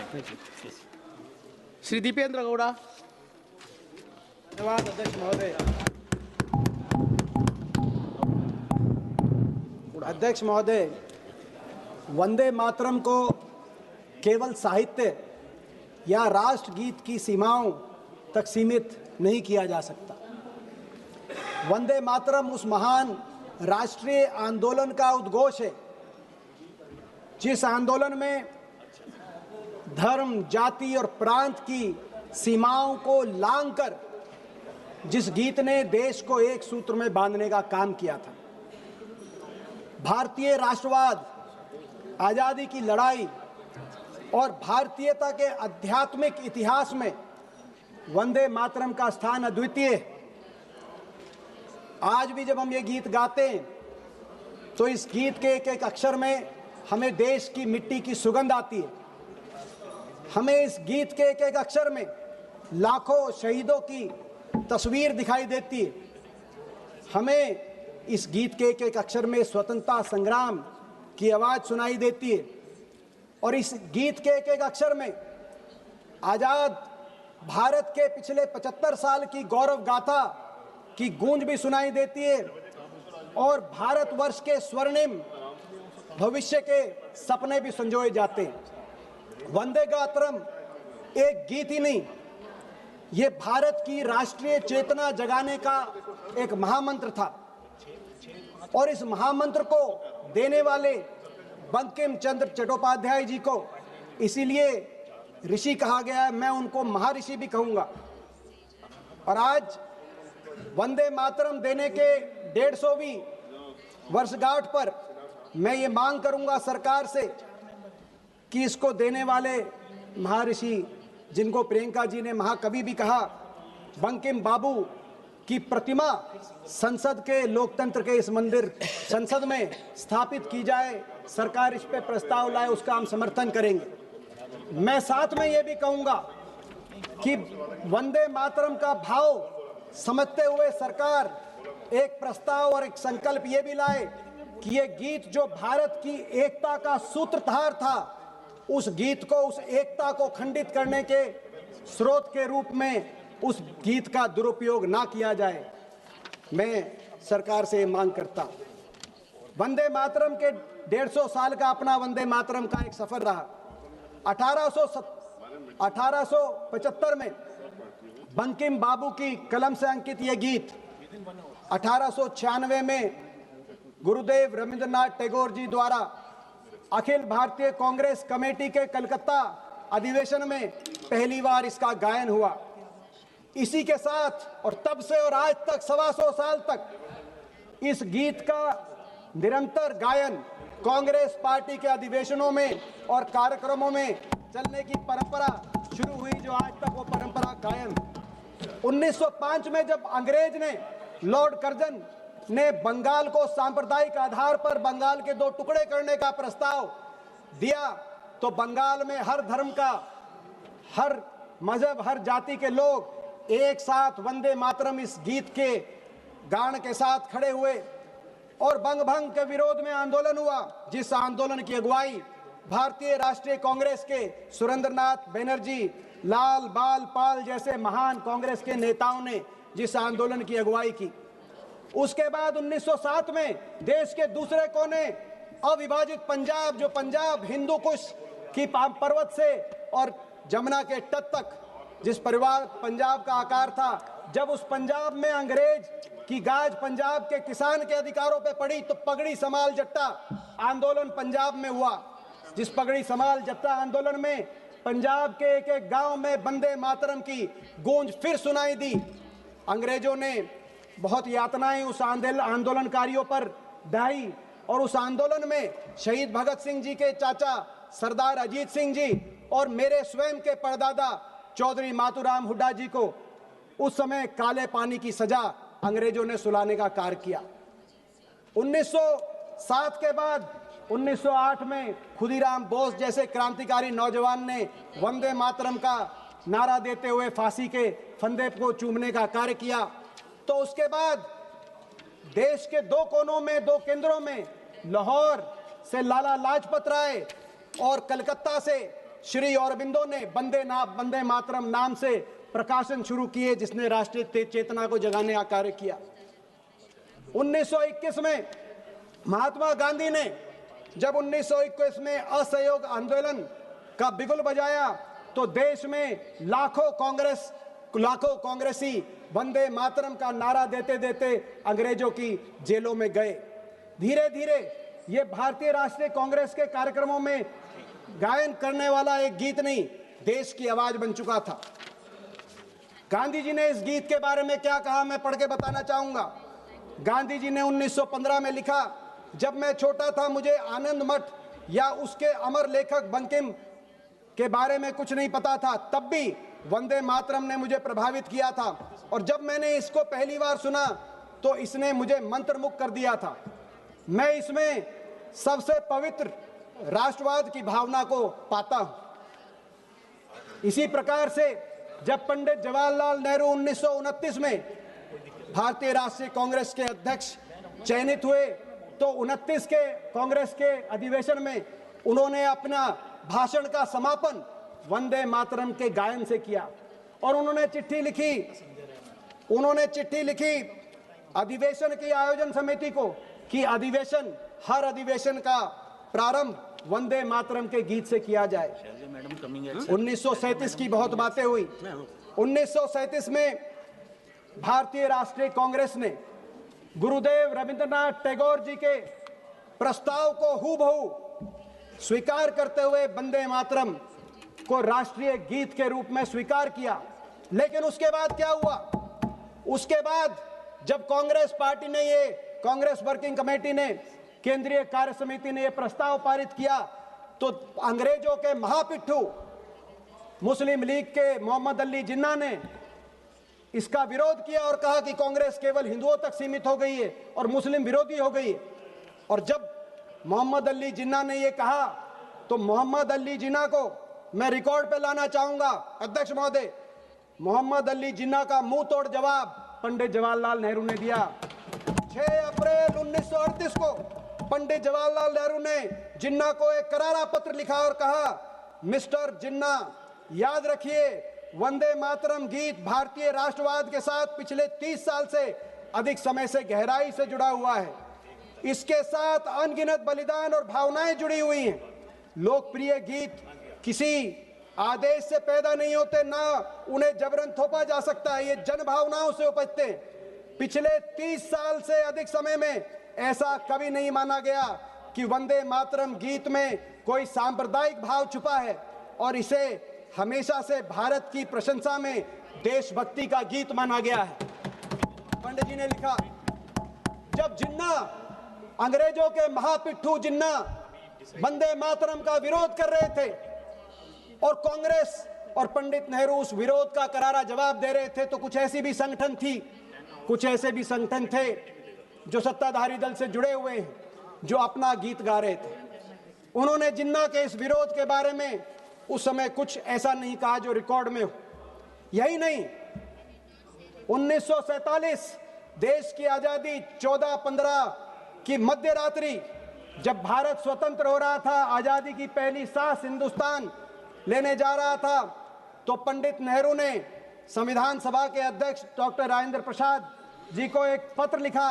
श्री दीपेंद्र गौड़ा। धन्यवाद अध्यक्ष महोदय। अध्यक्ष महोदय, वंदे मातरम को केवल साहित्य या राष्ट्रगीत की सीमाओं तक सीमित नहीं किया जा सकता। वंदे मातरम उस महान राष्ट्रीय आंदोलन का उद्घोष है जिस आंदोलन में धर्म, जाति और प्रांत की सीमाओं को लांघकर जिस गीत ने देश को एक सूत्र में बांधने का काम किया था। भारतीय राष्ट्रवाद, आजादी की लड़ाई और भारतीयता के आध्यात्मिक इतिहास में वंदे मातरम का स्थान अद्वितीय है। आज भी जब हम ये गीत गाते हैं तो इस गीत के एक एक अक्षर में हमें देश की मिट्टी की सुगंध आती है। हमें इस गीत के एक एक अक्षर में लाखों शहीदों की तस्वीर दिखाई देती है। हमें इस गीत के एक एक अक्षर में स्वतंत्रता संग्राम की आवाज़ सुनाई देती है और इस गीत के एक एक अक्षर में आज़ाद भारत के पिछले 75 साल की गौरव गाथा की गूंज भी सुनाई देती है और भारतवर्ष के स्वर्णिम भविष्य के सपने भी संजोए जाते हैं। वंदे मातरम एक गीत ही नहीं, ये भारत की राष्ट्रीय चेतना जगाने का एक महामंत्र था और इस महामंत्र को देने वाले बंकिम चंद्र चट्टोपाध्याय जी को इसीलिए ऋषि कहा गया है। मैं उनको महर्षि भी कहूँगा। और आज वंदे मातरम देने के 150वीं वर्षगांठ पर मैं ये मांग करूँगा सरकार से कि इसको देने वाले महर्षि, जिनको प्रियंका जी ने महाकवि भी कहा, बंकिम बाबू की प्रतिमा संसद के, लोकतंत्र के इस मंदिर संसद में स्थापित की जाए। सरकार इस पे प्रस्ताव लाए, उसका हम समर्थन करेंगे। मैं साथ में ये भी कहूँगा कि वंदे मातरम का भाव समझते हुए सरकार एक प्रस्ताव और एक संकल्प ये भी लाए कि ये गीत जो भारत की एकता का सूत्रधार था, उस गीत को, उस एकता को खंडित करने के स्रोत के रूप में उस गीत का दुरुपयोग ना किया जाए। मैं सरकार से मांग करता हूं। वंदे मातरम के 150 साल का अपना वंदे मातरम का एक सफर रहा। 1875 में बंकिम बाबू की कलम से अंकित ये गीत 1896 में गुरुदेव रविंद्रनाथ टैगोर जी द्वारा अखिल भारतीय कांग्रेस कमेटी के कलकत्ता अधिवेशन में पहली बार इसका गायन हुआ। इसी के साथ और तब से और आज तक 125 साल तक इस गीत का निरंतर गायन कांग्रेस पार्टी के अधिवेशनों में और कार्यक्रमों में चलने की परंपरा शुरू हुई, जो आज तक वो परंपरा कायम। 1905 में जब अंग्रेज ने, लॉर्ड कर्जन ने बंगाल को सांप्रदायिक आधार पर बंगाल के 2 टुकड़े करने का प्रस्ताव दिया, तो बंगाल में हर धर्म का, हर मजहब, हर जाति के लोग एक साथ वंदे मातरम इस गीत के गान के साथ खड़े हुए और बंग भंग के विरोध में आंदोलन हुआ, जिस आंदोलन की अगुवाई भारतीय राष्ट्रीय कांग्रेस के सुरेंद्रनाथ बनर्जी, लाल बाल पाल जैसे महान कांग्रेस के नेताओं ने जिस आंदोलन की अगुवाई की। उसके बाद 1907 में देश के दूसरे कोने अविभाजित पंजाब, जो पंजाब हिंदू कुश की पर्वत से और जमुना के तट तक जिस परिवार पंजाब का आकार था, जब उस पंजाब में अंग्रेज की गाज पंजाब के किसान के अधिकारों पे पड़ी, तो पगड़ी समाल जट्टा आंदोलन पंजाब में हुआ। जिस पगड़ी समाल जट्टा आंदोलन में पंजाब के एक एक गांव में वंदे मातरम की गूंज फिर सुनाई दी। अंग्रेजों ने बहुत यातनाएं उस आंदोलनकारियों पर ढाई और उस आंदोलन में शहीद भगत सिंह जी के चाचा सरदार अजीत सिंह जी और मेरे स्वयं के परदादा चौधरी मातूराम हुड्डा जी को उस समय काले पानी की सजा अंग्रेजों ने सुलाने का कार्य किया। 1907 के बाद 1908 में खुदीराम बोस जैसे क्रांतिकारी नौजवान ने वंदे मातरम का नारा देते हुए फांसी के फंदे को चूमने का कार्य किया। तो उसके बाद देश के 2 कोनों में, 2 केंद्रों में, लाहौर से लाला लाजपत राय और कलकत्ता से श्री अरबिंदो ने वंदे मातरम नाम से प्रकाशन शुरू किए, जिसने राष्ट्रीय चेतना को जगाने का कार्य किया। 1921 में महात्मा गांधी ने जब 1921 में असहयोग आंदोलन का बिगुल बजाया तो देश में लाखों कांग्रेसी वंदे मातरम का नारा देते देते अंग्रेजों की जेलों में गए। धीरे धीरे ये भारतीय राष्ट्रीय कांग्रेस के कार्यक्रमों में गायन करने वाला एक गीत नहीं, देश की आवाज बन चुका था। गांधी जी ने इस गीत के बारे में क्या कहा, मैं पढ़ के बताना चाहूंगा। गांधी जी ने 1915 में लिखा, जब मैं छोटा था मुझे आनंद मठ या उसके अमर लेखक बंकिम के बारे में कुछ नहीं पता था, तब भी वंदे मातरम ने मुझे प्रभावित किया था और जब मैंने इसको पहली बार सुना तो इसने मुझे मंत्रमुग्ध कर दिया था। मैं इसमें सबसे पवित्र राष्ट्रवाद की भावना को पाता हूं। इसी प्रकार से जब पंडित जवाहरलाल नेहरू 1929 में भारतीय राष्ट्रीय कांग्रेस के अध्यक्ष चयनित हुए तो 29 के कांग्रेस के अधिवेशन में उन्होंने अपना भाषण का समापन वंदे मातरम के गायन से किया और उन्होंने चिट्ठी लिखी अधिवेशन की आयोजन समिति को कि हर अधिवेशन का प्रारंभ वंदे मातरम के गीत से किया जाए। 1937 की बहुत बातें हुई। 1937 में भारतीय राष्ट्रीय कांग्रेस ने गुरुदेव रविंद्रनाथ टैगोर जी के प्रस्ताव को हूबहू स्वीकार करते हुए वंदे मातरम को राष्ट्रीय गीत के रूप में स्वीकार किया। लेकिन उसके बाद क्या हुआ? उसके बाद जब कांग्रेस वर्किंग कमेटी ने, केंद्रीय कार्य समिति ने यह प्रस्ताव पारित किया तो अंग्रेजों के महापिट्ठू मुस्लिम लीग के मोहम्मद अली जिन्ना ने इसका विरोध किया और कहा कि कांग्रेस केवल हिंदुओं तक सीमित हो गई है और मुस्लिम विरोधी हो गई है। और जब मोहम्मद अली जिन्ना ने यह कहा तो मोहम्मद अली जिन्ना को मैं रिकॉर्ड पे लाना चाहूंगा। अध्यक्ष महोदय, मोहम्मद अली जिन्ना का मुंह तोड़ जवाब पंडित जवाहरलाल नेहरू ने दिया। 6 अप्रैल 1938 को पंडित जवाहरलाल नेहरू ने जिन्ना को एक करारा पत्र लिखा और कहा, मिस्टर जिन्ना, याद रखिए वंदे मातरम गीत भारतीय राष्ट्रवाद के साथ पिछले 30 साल से अधिक समय से गहराई से जुड़ा हुआ है। इसके साथ अनगिनत बलिदान और भावनाएं जुड़ी हुई हैं। लोकप्रिय गीत किसी आदेश से पैदा नहीं होते, ना उन्हें जबरन थोपा जा सकता है, ये जन भावनाओं से उपजते हैं। पिछले 30 साल से अधिक समय में ऐसा कभी नहीं माना गया कि वंदे मातरम गीत में कोई सांप्रदायिक भाव छुपा है और इसे हमेशा से भारत की प्रशंसा में देशभक्ति का गीत माना गया है। पंडित जी ने लिखा, जब जिन्ना, अंग्रेजों के महापिट्ठू जिन्ना वंदे मातरम का विरोध कर रहे थे और कांग्रेस और पंडित नेहरू उस विरोध का करारा जवाब दे रहे थे, तो कुछ ऐसे भी संगठन थे जो सत्ताधारी दल से जुड़े हुए हैं, जो अपना गीत गा रहे थे। उन्होंने जिन्ना के इस विरोध के बारे में उस समय कुछ ऐसा नहीं कहा जो रिकॉर्ड में हो। यही नहीं, 1947 देश की आजादी 14-15 की मध्य रात्रि जब भारत स्वतंत्र हो रहा था, आजादी की पहली सांस हिंदुस्तान लेने जा रहा था, तो पंडित नेहरू ने संविधान सभा के अध्यक्ष डॉक्टर राजेंद्र प्रसाद जी को एक पत्र लिखा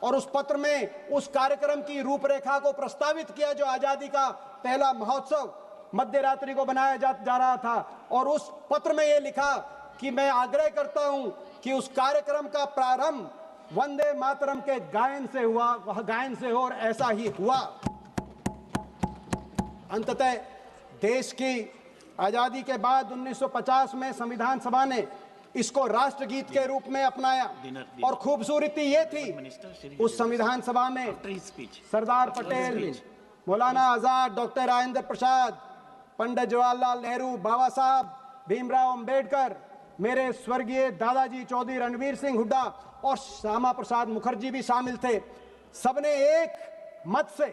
और उस पत्र में उस कार्यक्रम की रूपरेखा को प्रस्तावित किया जो आजादी का पहला महोत्सव मध्य रात्रि को बनाया जा रहा था। और उस पत्र में यह लिखा कि मैं आग्रह करता हूं कि उस कार्यक्रम का प्रारंभ वंदे मातरम के गायन से हो, और ऐसा ही हुआ। अंततः देश की आजादी के बाद 1950 में संविधान सभा ने इसको राष्ट्रगीत के रूप में अपनाया और खूबसूरती ये थी उस संविधान सभा में सरदार पटेल, मौलाना आजाद, डॉक्टर राजेंद्र प्रसाद, पंडित जवाहरलाल नेहरू, बाबा साहब भीमराव अंबेडकर, मेरे स्वर्गीय दादाजी चौधरी रणवीर सिंह हुड्डा और श्यामा प्रसाद मुखर्जी भी शामिल थे। सबने एक मत से,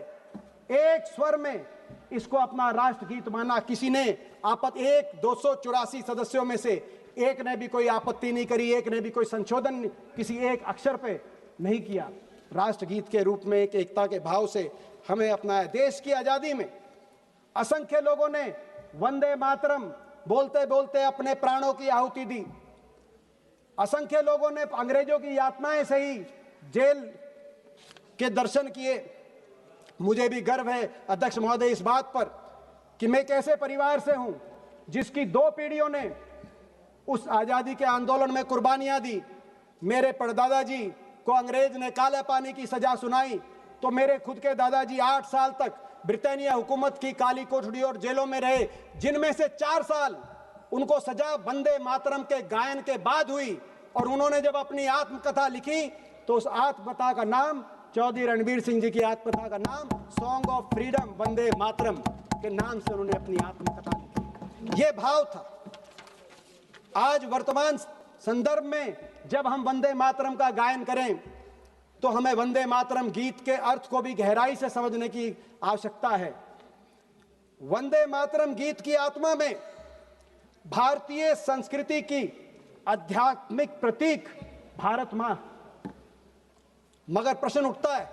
एक स्वर में इसको अपना राष्ट्रगीत माना। किसी ने 284 सदस्यों में से एक ने भी कोई आपत्ति नहीं करी, एक ने भी कोई संशोधन किसी एक अक्षर पे नहीं किया। राष्ट्रगीत के रूप में एक एकता के भाव से हमें अपनाया। देश की आजादी में असंख्य लोगों ने वंदे मातरम बोलते बोलते अपने प्राणों की आहुति दी। असंख्य लोगों ने अंग्रेजों की यातनाएं सही, जेल के दर्शन किए। मुझे भी गर्व है अध्यक्ष महोदय इस बात पर कि मैं एक ऐसे परिवार से हूं जिसकी 2 पीढ़ियों ने उस आजादी के आंदोलन में कुर्बानियां दी। मेरे परदादाजी को अंग्रेज ने काले पानी की सजा सुनाई तो मेरे खुद के दादाजी 8 साल तक ब्रिटानिया हुकूमत की काली कोठड़ी और जेलों में रहे, जिनमें से 4 साल उनको सजा वंदे मातरम के गायन के बाद हुई। और उन्होंने जब अपनी आत्मकथा लिखी तो उस आत्मकथा का नाम, चौधरी रणबीर सिंह जी की आत्मकथा का नाम song of freedom Vande Mataram के नाम से उन्होंने अपनी आत्मकथा लिखी। ये भाव था। आज वर्तमान संदर्भ में जब हम वंदे मातरम का गायन करें तो हमें वंदे मातरम गीत के अर्थ को भी गहराई से समझने की आवश्यकता है। वंदे मातरम गीत की आत्मा में भारतीय संस्कृति की आध्यात्मिक प्रतीक भारत मां। मगर प्रश्न उठता है,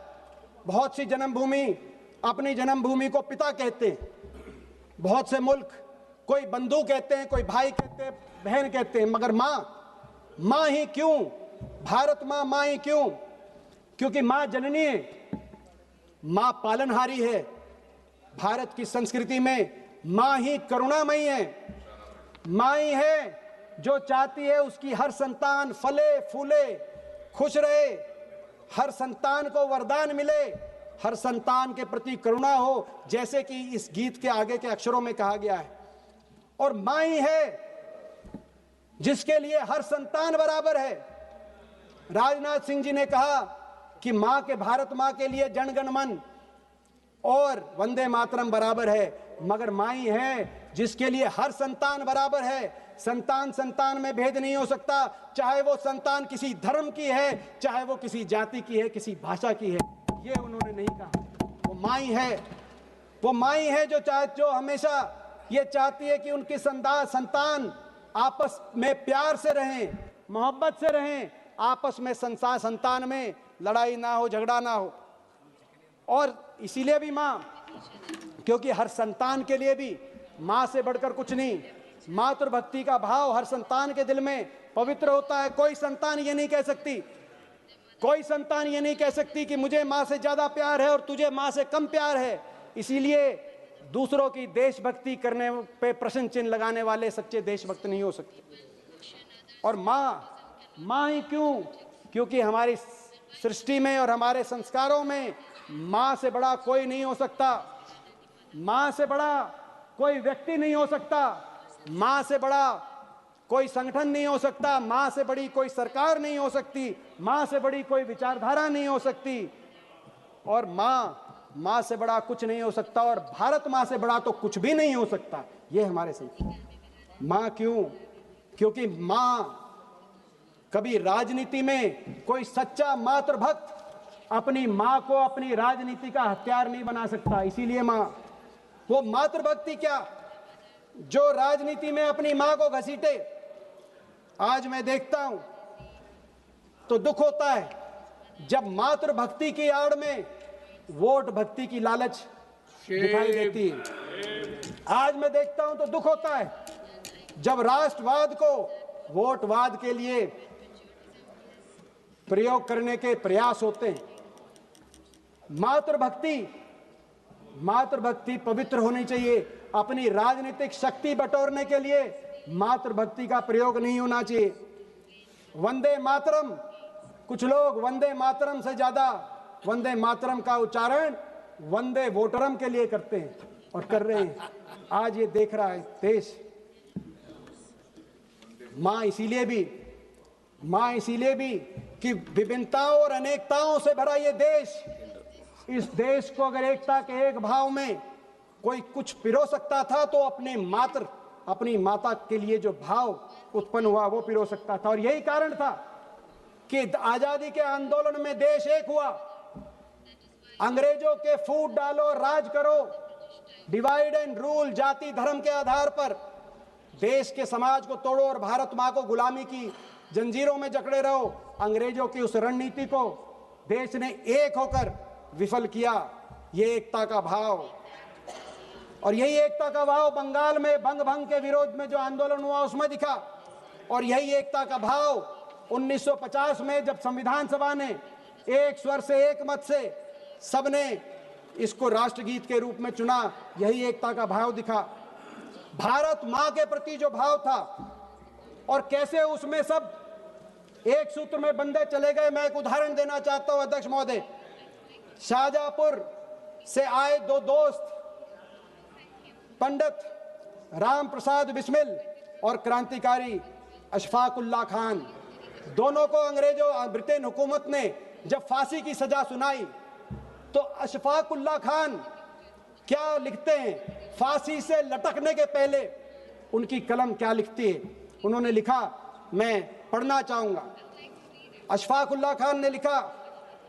बहुत सी जन्मभूमि अपनी जन्मभूमि को पिता कहते हैं, बहुत से मुल्क कोई बंधु कहते हैं, कोई भाई कहते हैं, बहन कहते हैं, मगर मां ही क्यों? भारत मां ही क्यों? क्योंकि मां जननी है, मां पालनहारी है। भारत की संस्कृति में मां ही करुणामयी है। मां ही है जो चाहती है उसकी हर संतान फले फूले, खुश रहे, हर संतान को वरदान मिले, हर संतान के प्रति करुणा हो, जैसे कि इस गीत के आगे के अक्षरों में कहा गया है। और मां ही है जिसके लिए हर संतान बराबर है। राजनाथ सिंह जी ने कहा कि मां के, भारत मां के लिए जन गण मन और वंदे मातरम बराबर है, मगर मां ही है जिसके लिए हर संतान बराबर है। संतान संतान में भेद नहीं हो सकता, चाहे वो संतान किसी धर्म की है, चाहे वो किसी जाति की है, किसी भाषा की है। ये उन्होंने नहीं कहा। वो मां ही है, वो मां ही है जो हमेशा ये चाहती है कि उनकी संतान आपस में प्यार से रहें, मोहब्बत से रहें, आपस में संतान में लड़ाई ना हो, झगड़ा ना हो। और इसीलिए भी मां, क्योंकि हर संतान के लिए भी मां से बढ़कर कुछ नहीं। मातृभक्ति का भाव हर संतान के दिल में पवित्र होता है। कोई संतान ये नहीं कह सकती, कोई संतान ये नहीं कह सकती कि मुझे मां से ज्यादा प्यार है और तुझे मां से कम प्यार है। इसीलिए दूसरों की देशभक्ति करने पे प्रश्न चिन्ह लगाने वाले सच्चे देशभक्त नहीं हो सकते। और मां ही क्यों? क्योंकि हमारी सृष्टि में और हमारे संस्कारों में मां से बड़ा कोई नहीं हो सकता, मां से बड़ा कोई व्यक्ति नहीं हो सकता, मां से बड़ा कोई संगठन नहीं हो सकता, मां से बड़ी कोई सरकार नहीं हो सकती, मां से बड़ी कोई विचारधारा नहीं हो सकती, और मां से बड़ा कुछ नहीं हो सकता। और भारत मां से बड़ा तो कुछ भी नहीं हो सकता। ये हमारे संस्कार। मां क्यों? क्योंकि मां कभी राजनीति में कोई सच्चा मातृभक्त अपनी मां को अपनी राजनीति का हथियार नहीं बना सकता। इसीलिए मां, वो मातृभक्ति क्या जो राजनीति में अपनी मां को घसीटे। आज मैं देखता हूं तो दुख होता है जब मातृभक्ति की आड़ में वोट भक्ति की लालच दिखाई देती है। आज मैं देखता हूं तो दुख होता है जब राष्ट्रवाद को वोटवाद के लिए प्रयोग करने के प्रयास होते हैं। मातृभक्ति पवित्र होनी चाहिए। अपनी राजनीतिक शक्ति बटोरने के लिए मातृभक्ति का प्रयोग नहीं होना चाहिए। वंदे मातरम, कुछ लोग वंदे मातरम से ज्यादा वंदे मातरम का उच्चारण वंदे वोटरम के लिए करते हैं और कर रहे हैं। आज ये देख रहा है देश। मां इसीलिए भी कि विभिन्नताओं और अनेकताओं से भरा ये देश, इस देश को अगर एकता के एक भाव में कोई कुछ पिरो सकता था तो अपनी माता के लिए जो भाव उत्पन्न हुआ वो पिरो सकता था। और यही कारण था कि आजादी के आंदोलन में देश एक हुआ। अंग्रेजों के फूट डालो, राज करो, डिवाइड एंड रूल, जाति धर्म के आधार पर देश के समाज को तोड़ो और भारत मां को गुलामी की जंजीरों में जकड़े रहो। अंग्रेजों की उस रणनीति को देश ने एक होकर विफल किया। ये एकता का भाव। और यही एकता का भाव बंगाल में बंग भंग के विरोध में जो आंदोलन हुआ उसमें दिखा। और यही एकता का भाव 1950 में जब संविधान सभा ने एक स्वर से एक मत से सबने इसको राष्ट्रगीत के रूप में चुना, यही एकता का भाव दिखा। भारत मां के प्रति जो भाव था और कैसे उसमें सब एक सूत्र में बंधे चले गए। मैं एक उदाहरण देना चाहता हूं अध्यक्ष महोदय। शाहजहांपुर से आए दो दोस्त पंडित राम प्रसाद बिस्मिल और क्रांतिकारी अशफाक उल्लाह खान, दोनों को अंग्रेजों ब्रिटेन हुकूमत ने जब फांसी की सजा सुनाई तो अशफाक उल्लाह खान क्या लिखते हैं, फांसी से लटकने के पहले उनकी कलम क्या लिखती है, उन्होंने लिखा, मैं पढ़ना चाहूंगा। अशफाक उल्लाह खान ने लिखा,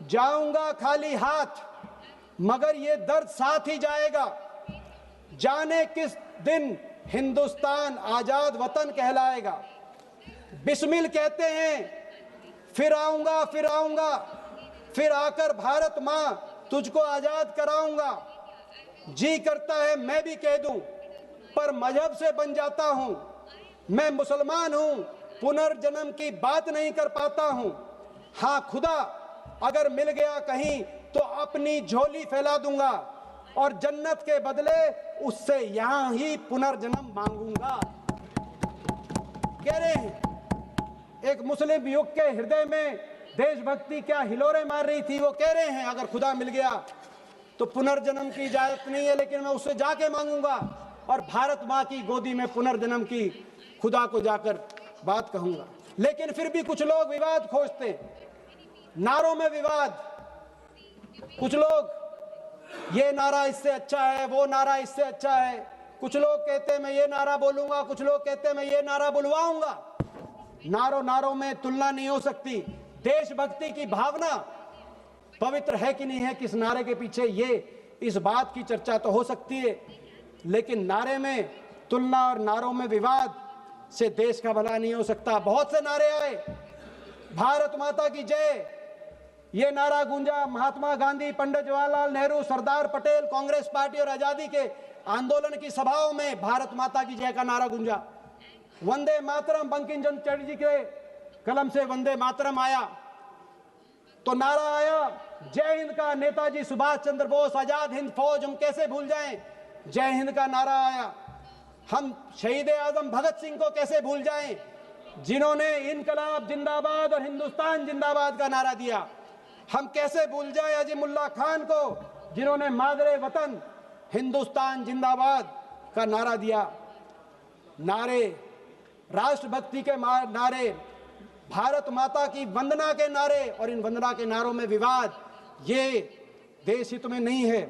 जाऊंगा खाली हाथ मगर ये दर्द साथ ही जाएगा, जाने किस दिन हिंदुस्तान आजाद वतन कहलाएगा। बिस्मिल कहते हैं, फिर आऊंगा फिर आकर भारत मां तुझको आजाद कराऊंगा। जी करता है मैं भी कह दूं पर मजहब से बन जाता हूं, मैं मुसलमान हूं, पुनर्जन्म की बात नहीं कर पाता हूं। हाँ खुदा अगर मिल गया कहीं तो अपनी झोली फैला दूंगा और जन्नत के बदले उससे यहां ही पुनर्जन्म मांगूंगा। कह रहे हैं एक मुस्लिम युग के हृदय में देशभक्ति क्या हिलोरे मार रही थी। वो कह रहे हैं अगर खुदा मिल गया तो पुनर्जन्म की इजाजत नहीं है, लेकिन मैं उससे जाके मांगूंगा और भारत मां की गोदी में पुनर्जन्म की खुदा को जाकर बात कहूंगा। लेकिन फिर भी कुछ लोग विवाद खोजते, नारों में विवाद। कुछ लोग ये नारा इससे अच्छा है, वो नारा इससे अच्छा है। कुछ लोग कहते हैं मैं ये नारा बोलूंगा, कुछ लोग कहते हैं मैं ये नारा बुलवाऊंगा। नारों में तुलना नहीं हो सकती। देशभक्ति की भावना पवित्र है कि नहीं है, किस नारे के पीछे, ये इस बात की चर्चा तो हो सकती है, लेकिन नारे में तुलना और नारों में विवाद से देश का भला नहीं हो सकता। बहुत से नारे आए, भारत माता की जय, ये नारा गूंजा। महात्मा गांधी, पंडित जवाहरलाल नेहरू, सरदार पटेल, कांग्रेस पार्टी और आजादी के आंदोलन की सभाओं में भारत माता की जय का नारा गूंजा। वंदे मातरम, बंकिम चंद्र चटर्जी के कलम से वंदे मातरम आया तो नारा आया जय हिंद का, नेताजी सुभाष चंद्र बोस, आजाद हिंद फौज, हम कैसे भूल जाएं, जय हिंद का नारा आया। हम शहीद आजम भगत सिंह को कैसे भूल जाएं, जिन्होंने इनकलाब जिंदाबाद और हिंदुस्तान जिंदाबाद का नारा दिया। हम कैसे भूल जाएं अजीमुल्लाह खान को, जिन्होंने मादरे वतन हिंदुस्तान जिंदाबाद का नारा दिया। नारे राष्ट्रभक्ति के नारे, भारत माता की वंदना के नारे, और इन वंदना के नारों में विवाद, ये देश हित में नहीं है।